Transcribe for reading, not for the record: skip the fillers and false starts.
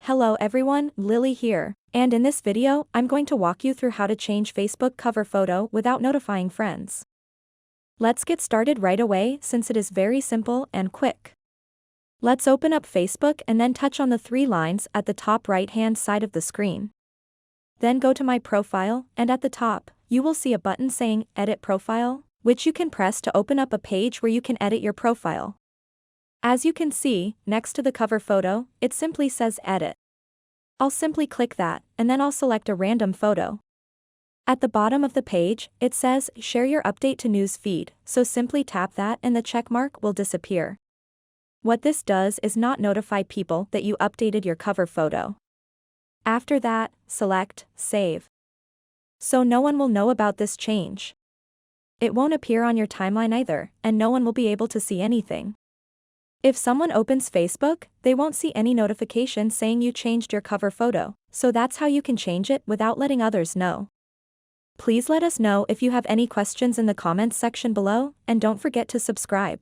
Hello everyone, Lily here, and in this video, I'm going to walk you through how to change Facebook cover photo without notifying friends. Let's get started right away since it is very simple and quick. Let's open up Facebook and then touch on the three lines at the top right-hand side of the screen. Then go to My Profile, and at the top, you will see a button saying Edit Profile, which you can press to open up a page where you can edit your profile. As you can see, next to the cover photo, it simply says Edit. I'll simply click that, and then I'll select a random photo. At the bottom of the page, it says Share your update to News Feed, so simply tap that and the check mark will disappear. What this does is not notify people that you updated your cover photo. After that, select Save. So no one will know about this change. It won't appear on your timeline either, and no one will be able to see anything. If someone opens Facebook, they won't see any notification saying you changed your cover photo, so that's how you can change it without letting others know. Please let us know if you have any questions in the comments section below, and don't forget to subscribe.